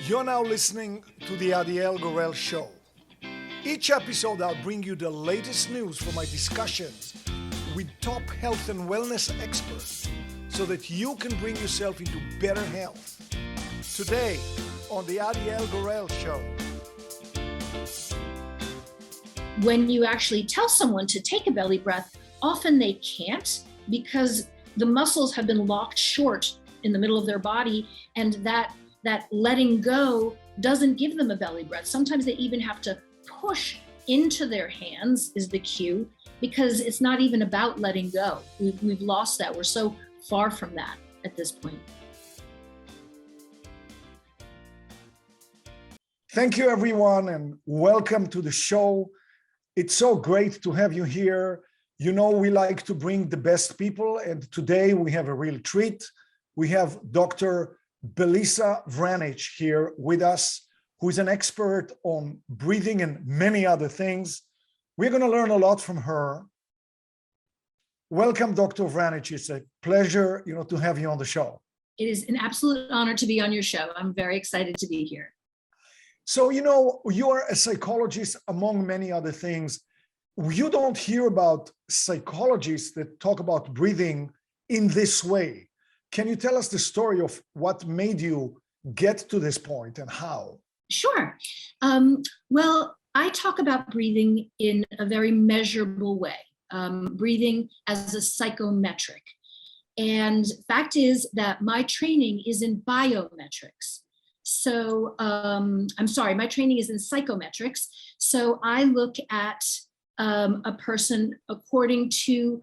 You're now listening to the Adiel Gorel Show. Each episode, I'll bring you the latest news from my discussions with top health and wellness experts so that you can bring yourself into better health. Today, on the Adiel Gorel Show. When you actually tell someone to take a belly breath, often they can't because the muscles have been locked short in the middle of their body, and that letting go doesn't give them a belly breath. Sometimes they even have to push into their hands is the cue, because it's not even about letting go. We've lost that. We're so far from that at this point. Thank you, everyone, and welcome to the show. It's so great to have you here. You know, we like to bring the best people, and today we have a real treat. We have Dr. Belisa Vranich here with us, who is an expert on breathing and many other things. We're going to learn a lot from her. Welcome, Dr. Vranich. It's a pleasure, to have you on the show. It is an absolute honor to be on your show. I'm very excited to be here. So, you are a psychologist, among many other things. You don't hear about psychologists that talk about breathing in this way. Can you tell us the story of what made you get to this point and how? Sure. Well, I talk about breathing in a very measurable way, breathing as a psychometric. And fact is that my training is in biometrics. So, my training is in psychometrics. So I look at a person according to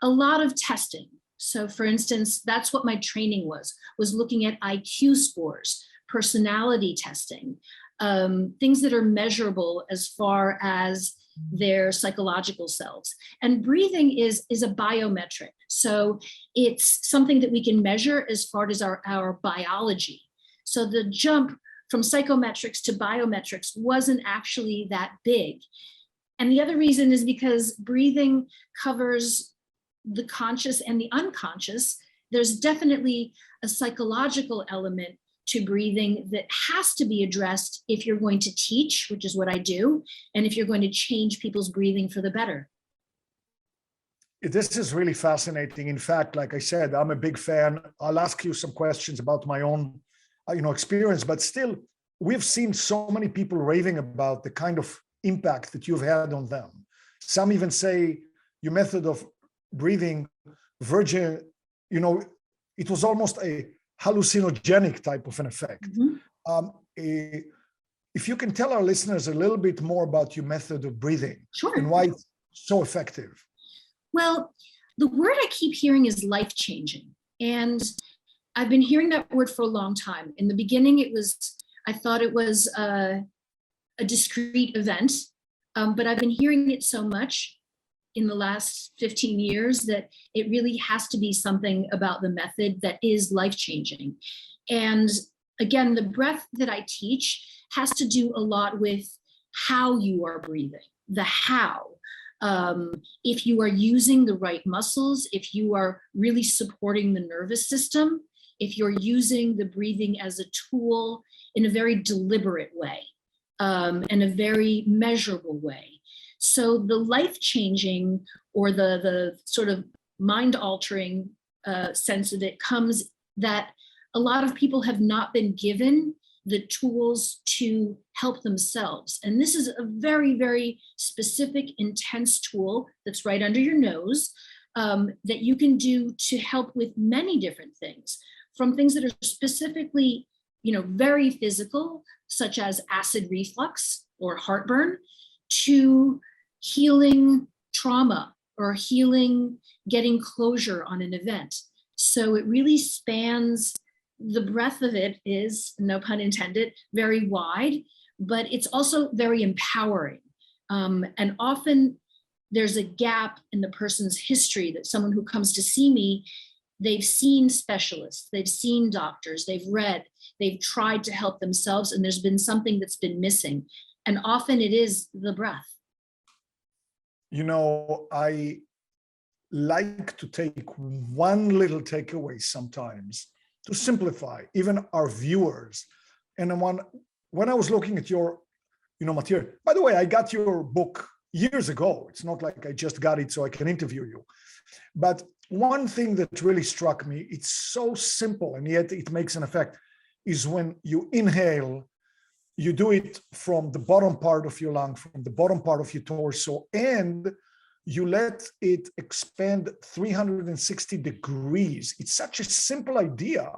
a lot of testing. So for instance, that's what my training was looking at IQ scores, personality testing, things that are measurable as far as their psychological selves. And breathing is a biometric. So it's something that we can measure as far as our biology. So the jump from psychometrics to biometrics wasn't actually that big. And the other reason is because breathing covers the conscious and the unconscious. There's definitely a psychological element to breathing that has to be addressed if you're going to teach, which is what I do, and if you're going to change people's breathing for the better. This is really fascinating. In fact, like I said, I'm a big fan. I'll ask you some questions about my own experience, but still, we've seen so many people raving about the kind of impact that you've had on them. Some even say your method of breathing, it was almost a hallucinogenic type of an effect. Mm-hmm. If you can tell our listeners a little bit more about your method of breathing. Sure. And why it's so effective. Well, the word I keep hearing is life-changing. And I've been hearing that word for a long time. In the beginning, I thought it was a discrete event, but I've been hearing it so much in the last 15 years that it really has to be something about the method that is life-changing. And again, the breath that I teach has to do a lot with how you are breathing, the how. If you are using the right muscles, if you are really supporting the nervous system, if you're using the breathing as a tool in a very deliberate way, and a very measurable way. So the life-changing or the sort of mind-altering sense of it comes that a lot of people have not been given the tools to help themselves. And this is a very, very specific, intense tool that's right under your nose that you can do to help with many different things, from things that are specifically, very physical, such as acid reflux or heartburn, to healing trauma or healing, getting closure on an event. So it really spans, the breadth of it is, no pun intended, very wide, but it's also very empowering. And often there's a gap in the person's history that someone who comes to see me, they've seen specialists, they've seen doctors, they've read, they've tried to help themselves, and there's been something that's been missing. And often it is the breath. I like to take one little takeaway sometimes to simplify even our viewers And then when I was looking at your, material, by the way, I got your book years ago. It's not like I just got it so I can interview you. But one thing that really struck me, it's so simple and yet it makes an effect, is when you inhale, you do it from the bottom part of your lung, from the bottom part of your torso, and you let it expand 360 degrees. It's such a simple idea,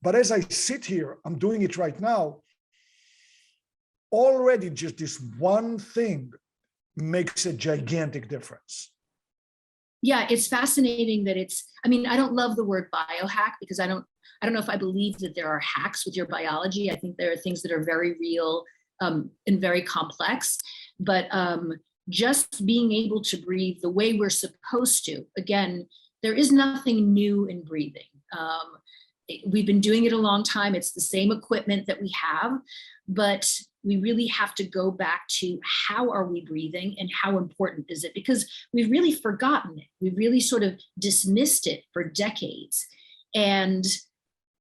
but as I sit here, I'm doing it right now, already just this one thing makes a gigantic difference. Yeah, it's fascinating that I don't love the word biohack because I don't know if I believe that there are hacks with your biology. I think there are things that are very real and very complex, but just being able to breathe the way we're supposed to, again, there is nothing new in breathing. We've been doing it a long time. It's the same equipment that we have, but we really have to go back to how are we breathing and how important is it? Because we've really forgotten it. We've really sort of dismissed it for decades. And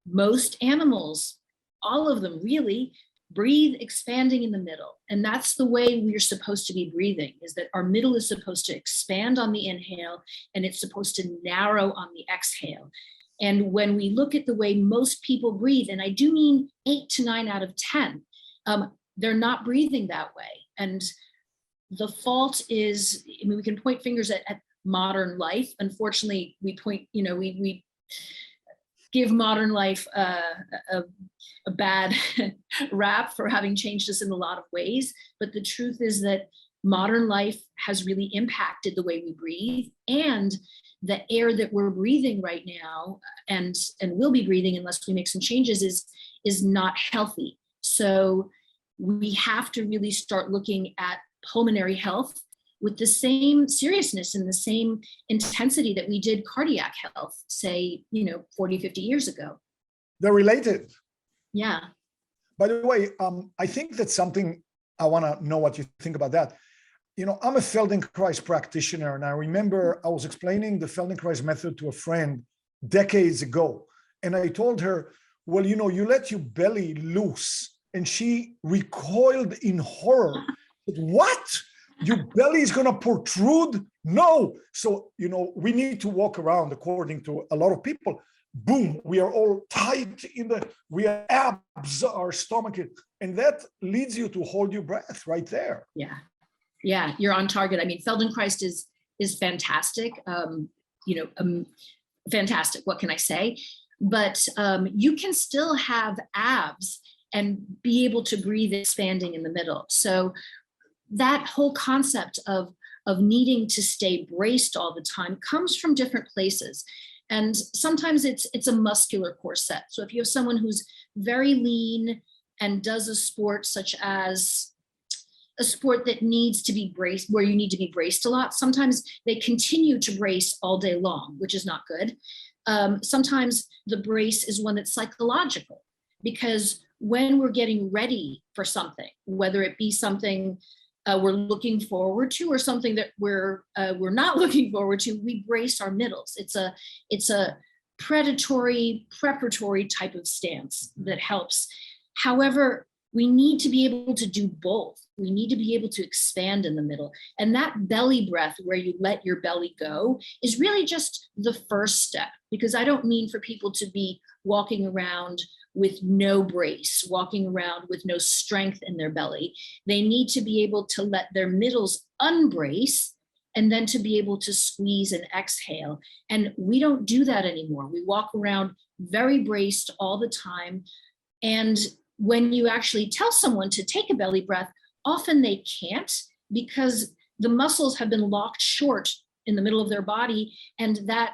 most animals, all of them really, breathe expanding in the middle. And that's the way we're supposed to be breathing, is that our middle is supposed to expand on the inhale and it's supposed to narrow on the exhale. And when we look at the way most people breathe, and I do mean 8 to 9 out of 10, they're not breathing that way. And the fault is, we can point fingers at modern life. Unfortunately, we give modern life a bad rap for having changed us in a lot of ways. But the truth is that modern life has really impacted the way we breathe, and the air that we're breathing right now and will be breathing unless we make some changes is not healthy. So we have to really start looking at pulmonary health with the same seriousness and the same intensity that we did cardiac health, say, 40, 50 years ago. They're related. Yeah. By the way, I think that's something I want to know what you think about that. I'm a Feldenkrais practitioner, and I remember I was explaining the Feldenkrais method to a friend decades ago. And I told her, well, you let your belly loose. And she recoiled in horror. But what? Your belly is going to protrude? No. So, we need to walk around, according to a lot of people. Boom, we are all tight we are abs, our stomach. And that leads you to hold your breath right there. Yeah. Yeah, you're on target. I mean, Feldenkrais is fantastic. Fantastic. What can I say? But you can still have abs and be able to breathe expanding in the middle. So that whole concept of needing to stay braced all the time comes from different places. And sometimes it's a muscular corset. So if you have someone who's very lean and does a sport such as a sport that needs to be braced, where you need to be braced a lot, sometimes they continue to brace all day long, which is not good. Sometimes the brace is one that's psychological, because when we're getting ready for something, whether it be something we're looking forward to or something that we're not looking forward to, we brace our middles. It's a predatory, preparatory type of stance that helps. However, we need to be able to do both. We need to be able to expand in the middle. And that belly breath, where you let your belly go, is really just the first step, because I don't mean for people to be walking around with no brace, walking around with no strength in their belly. They need to be able to let their middles unbrace and then to be able to squeeze and exhale. And we don't do that anymore. We walk around very braced all the time. And when you actually tell someone to take a belly breath, often they can't, because the muscles have been locked short in the middle of their body, and that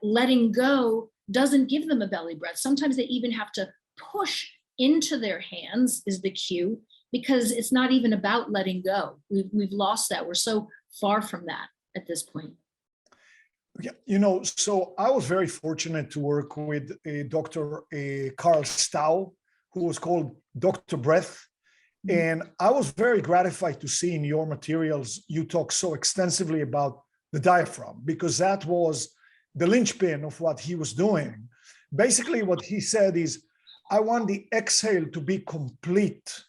letting go doesn't give them a belly breath. Sometimes they even have to push into their hands is the cue, because it's not even about letting go. We've lost that. We're so far from that at this point. Yeah, so I was very fortunate to work with Dr. Carl Stau, who was called Dr. Breath. And I was very gratified to see in your materials, you talk so extensively about the diaphragm, because that was the linchpin of what he was doing. Basically, what he said is, I want the exhale to be complete.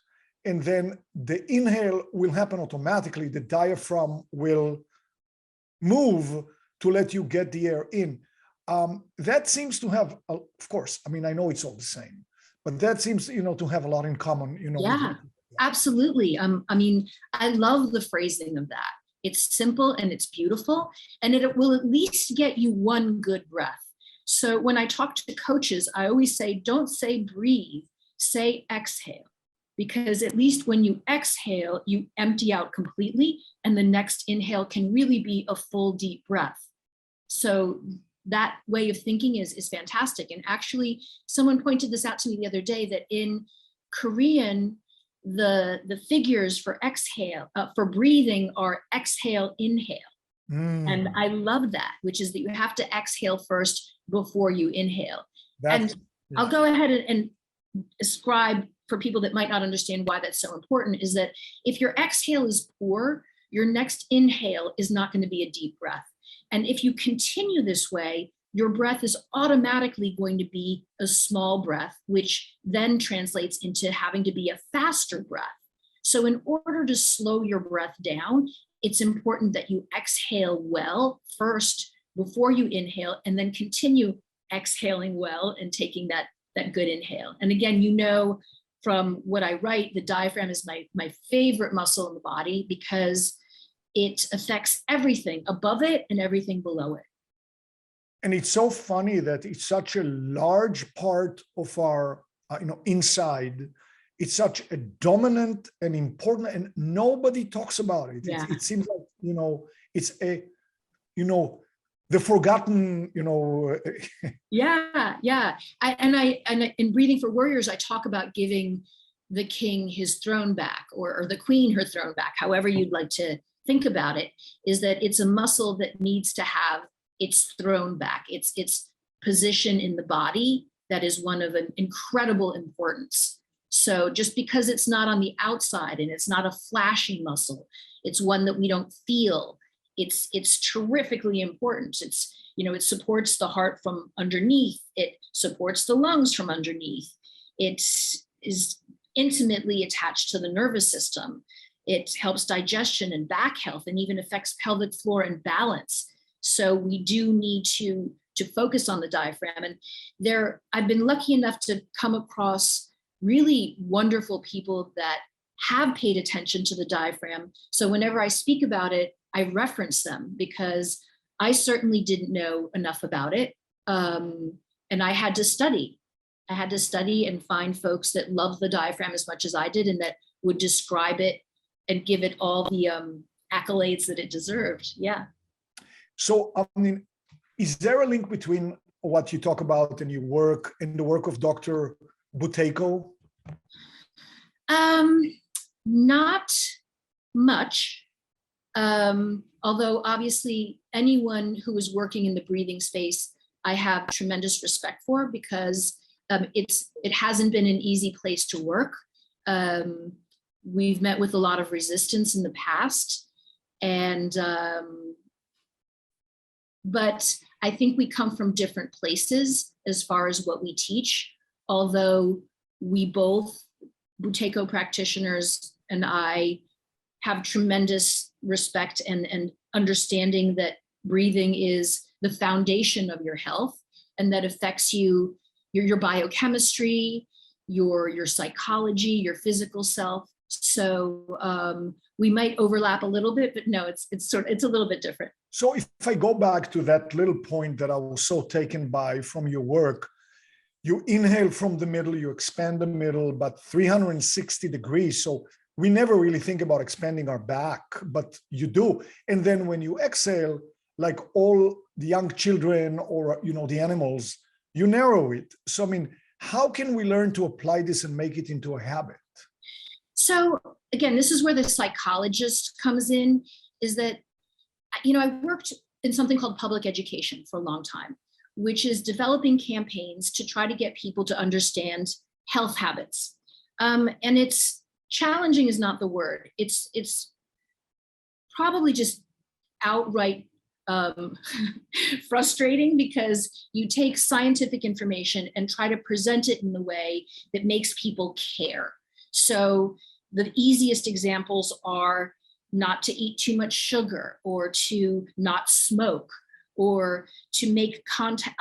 And then the inhale will happen automatically. The diaphragm will move to let you get the air in. That seems to have, of course, I mean, I know it's all the same, but that seems, to have a lot in common, Yeah, absolutely. I mean, I love the phrasing of that. It's simple and it's beautiful, and it will at least get you one good breath. So when I talk to coaches, I always say, don't say breathe, say exhale, because at least when you exhale, you empty out completely, and the next inhale can really be a full deep breath. So that way of thinking is fantastic. And actually, someone pointed this out to me the other day, that in Korean, the figures for exhale, for breathing are exhale, inhale. And I love that, which is that you have to exhale first before you inhale. And I'll go ahead and describe for people that might not understand why that's so important, is that if your exhale is poor, your next inhale is not going to be a deep breath. And if you continue this way, your breath is automatically going to be a small breath, which then translates into having to be a faster breath. So in order to slow your breath down, it's important that you exhale well first before you inhale, and then continue exhaling well and taking that good inhale. And again, from what I write, the diaphragm is my favorite muscle in the body, because it affects everything above it and everything below it. And it's so funny that it's such a large part of our, inside. It's such a dominant and important, and nobody talks about it. Yeah. It seems like, it's a, the forgotten, Yeah. And in Breathing for Warriors, I talk about giving the king his throne back, or the queen her throne back, however you'd like to think about it, is that it's a muscle that needs to have its throne back, its position in the body. That is one of an incredible importance. So just because it's not on the outside and it's not a flashy muscle, it's one that we don't feel. It's terrifically important. It supports the heart from underneath. It supports the lungs from underneath. It is intimately attached to the nervous system. It helps digestion and back health, and even affects pelvic floor and balance. So we do need to focus on the diaphragm. And I've been lucky enough to come across really wonderful people that have paid attention to the diaphragm. So whenever I speak about it, I reference them, because I certainly didn't know enough about it. And I had to study. And find folks that love the diaphragm as much as I did, and that would describe it and give it all the accolades that it deserved. Yeah. So, is there a link between what you talk about in your work and the work of Dr. Buteyko? Not much. Although obviously anyone who is working in the breathing space, I have tremendous respect for, because it hasn't been an easy place to work. We've met with a lot of resistance in the past, but I think we come from different places as far as what we teach, although we both, Buteyko practitioners and I, have tremendous respect and understanding that breathing is the foundation of your health, and that affects your biochemistry, your psychology, your physical self. So we might overlap a little bit, but no, it's a little bit different. So if I go back to that little point that I was so taken by from your work, you inhale from the middle, you expand the middle, but 360 degrees. So we never really think about expanding our back, but you do. And then when you exhale, like all the young children or, the animals, you narrow it. So, how can we learn to apply this and make it into a habit? So again, this is where the psychologist comes in, is that, I worked in something called public education for a long time, which is developing campaigns to try to get people to understand health habits. And it's challenging is not the word. It's probably just outright um, frustrating because you take scientific information and try to present it in the way that makes people care. So the easiest examples are not to eat too much sugar, or to not smoke, or to make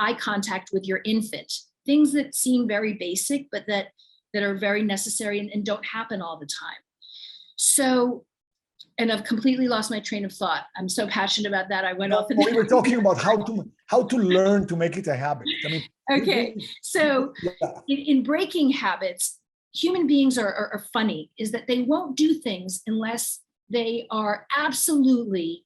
eye contact with your infant. Things that seem very basic, but that are very necessary and don't happen all the time. So, and I've completely lost my train of thought. I'm so passionate about that. I went off. We were talking about how to learn to make it a habit. I mean, okay. So yeah. in breaking habits, human beings are funny, is that they won't do things unless they are absolutely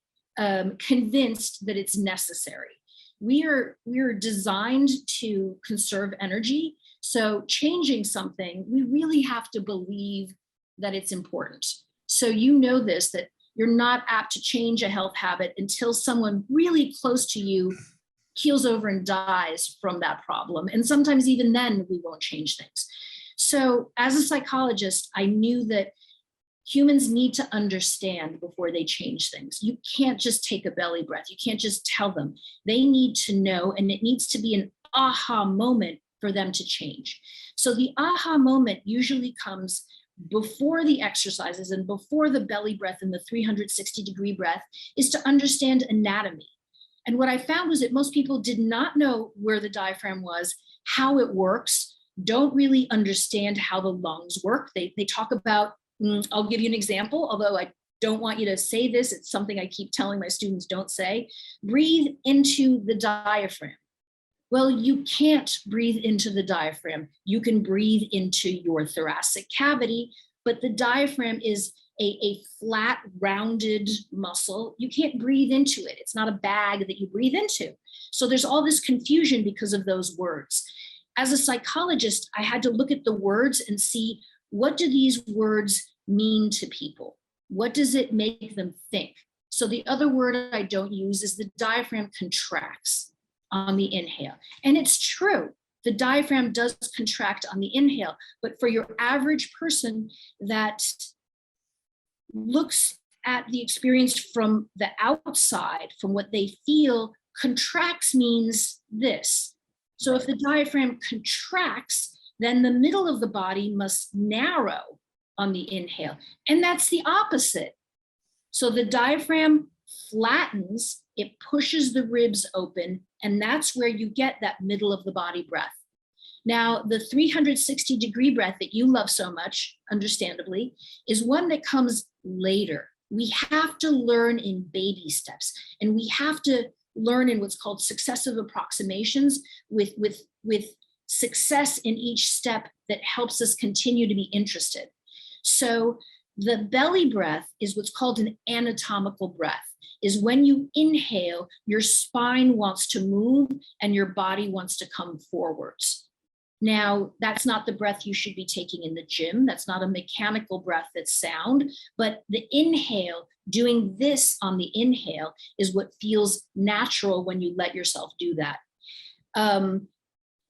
convinced that it's necessary. We are designed to conserve energy. So changing something, we really have to believe that it's important. So you know this, that you're not apt to change a health habit until someone really close to you keels over and dies from that problem. And sometimes even then we won't change things. So as a psychologist, I knew that humans need to understand before they change things. You can't just take a belly breath. You can't just tell them. They need to know, and it needs to be an aha moment for them to change. So the aha moment usually comes before the exercises and before the belly breath and the 360-degree breath, is to understand anatomy. And what I found was that most people did not know where the diaphragm was, how it works, don't really understand how the lungs work. They talk about, I'll give you an example, although I don't want you to say this, it's something I keep telling my students don't say. Breathe into the diaphragm. Well, you can't breathe into the diaphragm. You can breathe into your thoracic cavity, but the diaphragm is a flat, rounded muscle. You can't breathe into it. It's not a bag that you breathe into. So there's all this confusion because of those words. As a psychologist, I had to look at the words and see, what do these words mean to people? What does it make them think? So the other word I don't use is the diaphragm contracts on the inhale. And it's true, the diaphragm does contract on the inhale, but for your average person that looks at the experience from the outside, from what they feel, contracts means this. So if the diaphragm contracts, then the middle of the body must narrow on the inhale. And that's the opposite. So the diaphragm flattens, it pushes the ribs open, and that's where you get that middle of the body breath. Now, the 360-degree breath that you love so much, understandably, is one that comes later. We have to learn in baby steps, and we have to learn in what's called successive approximations with success in each step that helps us continue to be interested. So the belly breath is what's called an anatomical breath, is when you inhale, your spine wants to move and your body wants to come forwards. Now, that's not the breath you should be taking in the gym. That's not a mechanical breath that's sound, but the inhale, doing this on the inhale, is what feels natural when you let yourself do that.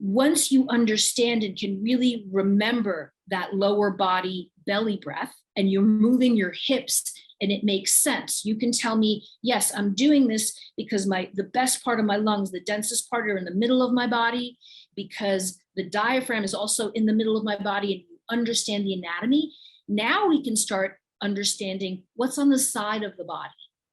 Once you understand and can really remember that lower body belly breath, and you're moving your hips and it makes sense, you can tell me, yes, I'm doing this because the best part of my lungs, the densest part, are in the middle of my body, because the diaphragm is also in the middle of my body, and you understand the anatomy. Now we can start understanding what's on the side of the body.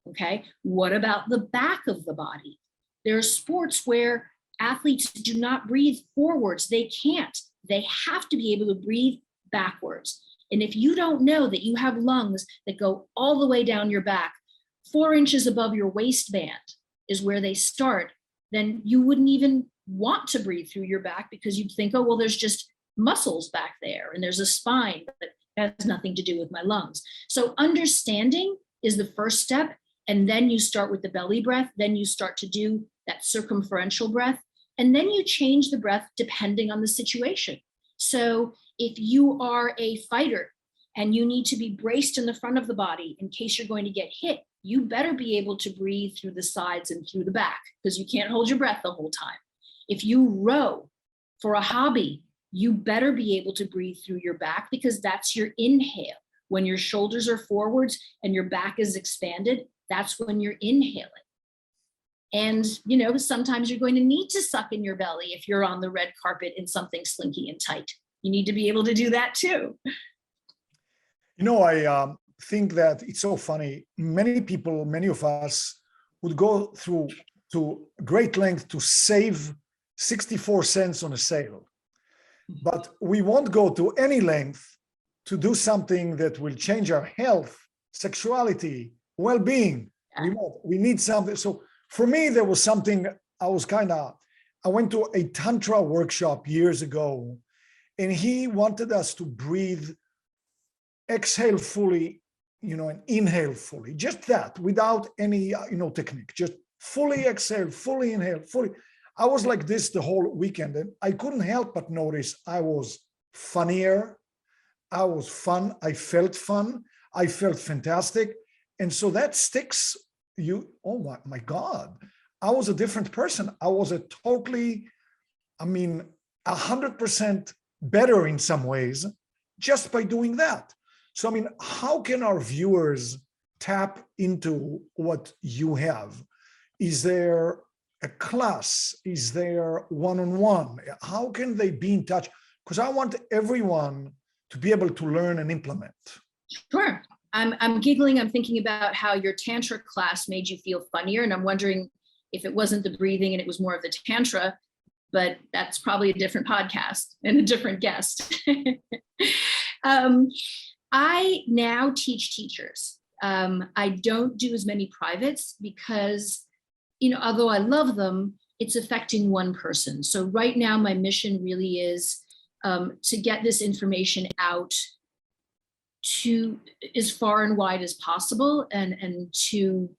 Okay, what about the back of the body? There are sports where athletes do not breathe forwards. They can't. They have to be able to breathe backwards. And if you don't know that you have lungs that go all the way down your back, 4 inches above your waistband is where they start, then you wouldn't even want to breathe through your back, because you'd think, oh, well, there's just muscles back there and there's a spine, but that has nothing to do with my lungs. So understanding is the first step. And then you start with the belly breath. Then you start to do that circumferential breath. And then you change the breath depending on the situation. So if you are a fighter and you need to be braced in the front of the body in case you're going to get hit, you better be able to breathe through the sides and through the back, because you can't hold your breath the whole time. If you row for a hobby, you better be able to breathe through your back, because that's your inhale. When your shoulders are forwards and your back is expanded, that's when you're inhaling. And, sometimes you're going to need to suck in your belly if you're on the red carpet in something slinky and tight. You need to be able to do that too. I think that it's so funny. Many people, many of us would go through to great length to save 64 cents on a sale. But we won't go to any length to do something that will change our health, sexuality, well-being. We need something. So for me, there was something I went to a Tantra workshop years ago, and he wanted us to breathe, exhale fully, and inhale fully, just that, without any, technique, just fully exhale, fully inhale, fully. I was like this the whole weekend, and I couldn't help but notice I was funnier. I was fun. I felt fun. I felt fantastic. And so that sticks oh my God, I was a different person. I was a totally, 100% better in some ways just by doing that. So, how can our viewers tap into what you have? Is there a class? Is there one-on-one? How can they be in touch? Because I want everyone to be able to learn and implement. Sure. I'm giggling. I'm thinking about how your Tantra class made you feel funnier. And I'm wondering if it wasn't the breathing and it was more of the Tantra, but that's probably a different podcast and a different guest. I now teach teachers. I don't do as many privates because, although I love them, it's affecting one person. So right now, my mission really is to get this information out to as far and wide as possible, and to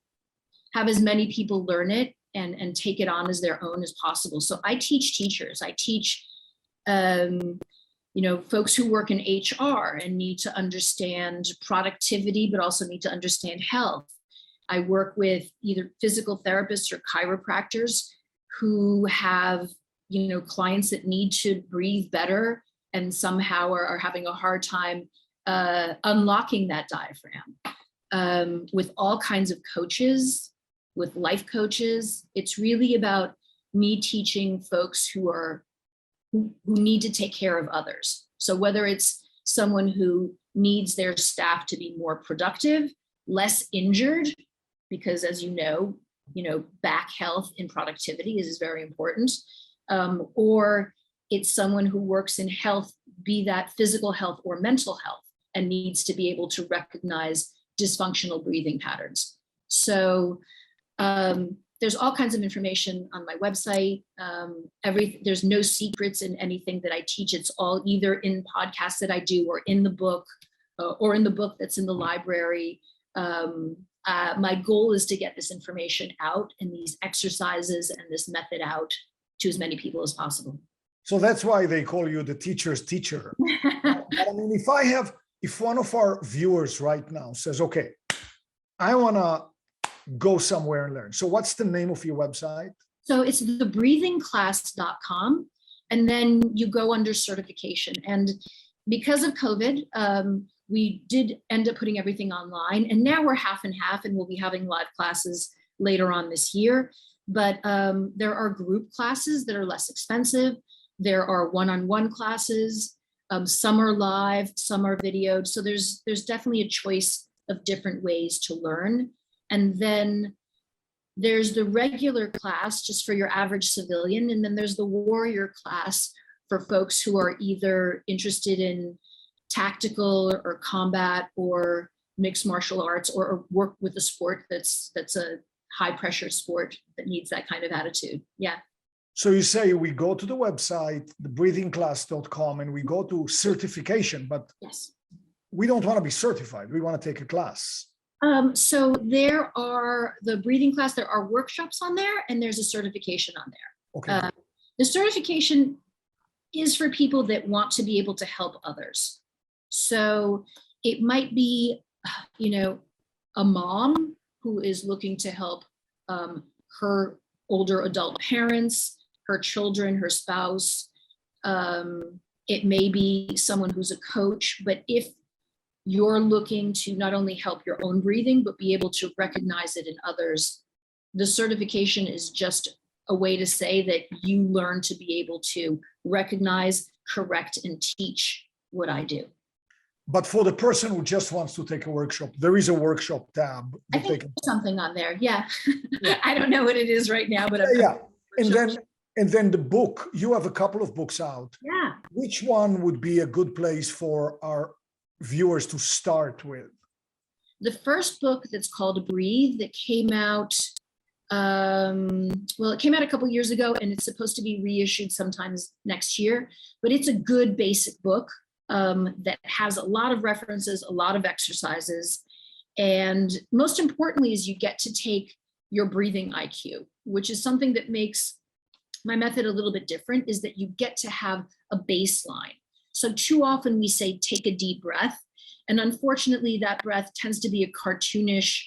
have as many people learn it and take it on as their own as possible. So I teach teachers. I teach folks who work in HR and need to understand productivity, but also need to understand health. I work with either physical therapists or chiropractors who have, clients that need to breathe better and somehow are having a hard time unlocking that diaphragm. With all kinds of coaches, with life coaches, it's really about me teaching folks who need to take care of others. So whether it's someone who needs their staff to be more productive, less injured, because as you know, back health and productivity is very important, or it's someone who works in health, be that physical health or mental health, and needs to be able to recognize dysfunctional breathing patterns. So there's all kinds of information on my website. There's no secrets in anything that I teach. It's all either in podcasts that I do or in the book that's in the library. My goal is to get this information out and these exercises and this method out to as many people as possible. So that's why they call you the teacher's teacher. But if one of our viewers right now says, okay, I want to go somewhere and learn. So what's the name of your website? So it's thebreathingclass.com. And then you go under certification. And because of COVID, we did end up putting everything online. And now we're half and half, and we'll be having live classes later on this year. But there are group classes that are less expensive. There are one-on-one classes. Some are live, some are videoed. So there's definitely a choice of different ways to learn. And then there's the regular class just for your average civilian. And then there's the warrior class for folks who are either interested in tactical or combat or mixed martial arts, or work with a sport that's a high pressure sport that needs that kind of attitude. Yeah. So you say we go to the website, thebreathingclass.com, and we go to certification, but yes, we don't want to be certified. We want to take a class. So there are the breathing class, there are workshops on there, and there's a certification on there. Okay. The certification is for people that want to be able to help others. So it might be, a mom who is looking to help her older adult parents, her children, her spouse. It may be someone who's a coach, but if you're looking to not only help your own breathing, but be able to recognize it in others, the certification is just a way to say that you learn to be able to recognize, correct, and teach what I do. But for the person who just wants to take a workshop, there is a workshop tab. I think there's something on there. Yeah. I don't know what it is right now, but yeah. And then the book, you have a couple of books out. Yeah. Which one would be a good place for our viewers to start with? The first book that's called Breathe that came out, it came out a couple years ago, and it's supposed to be reissued sometimes next year, but it's a good basic book that has a lot of references, a lot of exercises. And most importantly is you get to take your breathing IQ, which is something that makes my method a little bit different, is that you get to have a baseline. So too often we say, take a deep breath. And unfortunately, that breath tends to be a cartoonish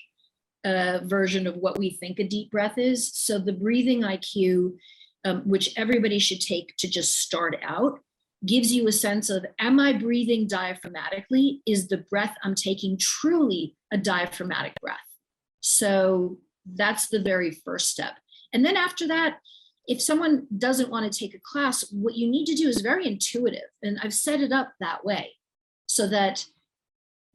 version of what we think a deep breath is. So the breathing IQ, which everybody should take to just start out, gives you a sense of, am I breathing diaphragmatically? Is the breath I'm taking truly a diaphragmatic breath? So that's the very first step. And then after that, if someone doesn't want to take a class, what you need to do is very intuitive. And I've set it up that way so that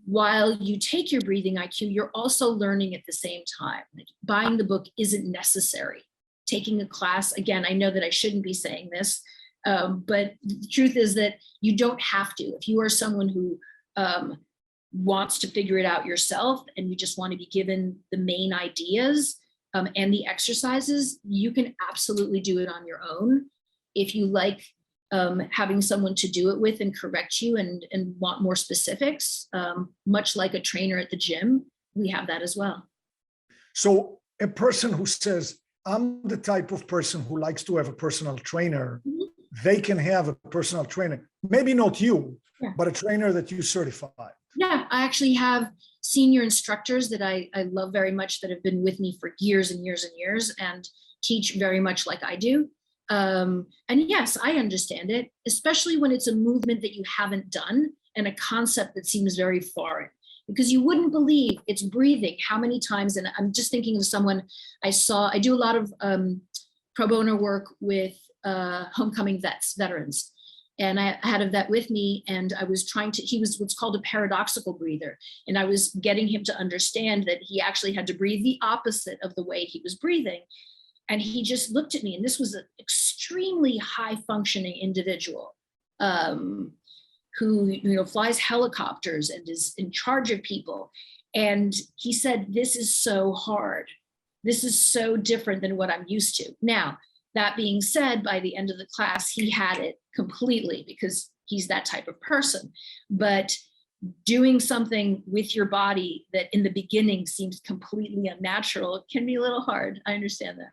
while you take your breathing IQ, you're also learning at the same time. Like, buying the book isn't necessary. Taking a class, again, I know that I shouldn't be saying this, but the truth is that you don't have to. If you are someone who wants to figure it out yourself and you just want to be given the main ideas and the exercises, you can absolutely do it on your own. If you like having someone to do it with and correct you and want more specifics, much like a trainer at the gym, we have that as well. So a person who says, I'm the type of person who likes to have a personal trainer, they can have a personal trainer, maybe not you, but a trainer that you certify. Yeah, I actually have senior instructors that I love very much that have been with me for years and years and years and teach very much like I do. And yes, I understand it, especially when it's a movement that you haven't done and a concept that seems very foreign, because you wouldn't believe it's breathing. How many times, and I'm just thinking of someone I do a lot of pro bono work with homecoming veterans. And I had a vet with me, and I was he was what's called a paradoxical breather. And I was getting him to understand that he actually had to breathe the opposite of the way he was breathing. And he just looked at me, and this was an extremely high functioning individual who flies helicopters and is in charge of people. And he said, this is so hard. This is so different than what I'm used to. Now, that being said, by the end of the class, he had it completely because he's that type of person. But doing something with your body that in the beginning seems completely unnatural can be a little hard. I understand that.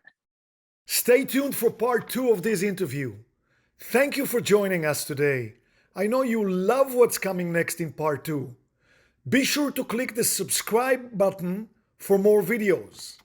Stay tuned for part 2 of this interview. Thank you for joining us today. I know you love what's coming next in part 2. Be sure to click the subscribe button for more videos.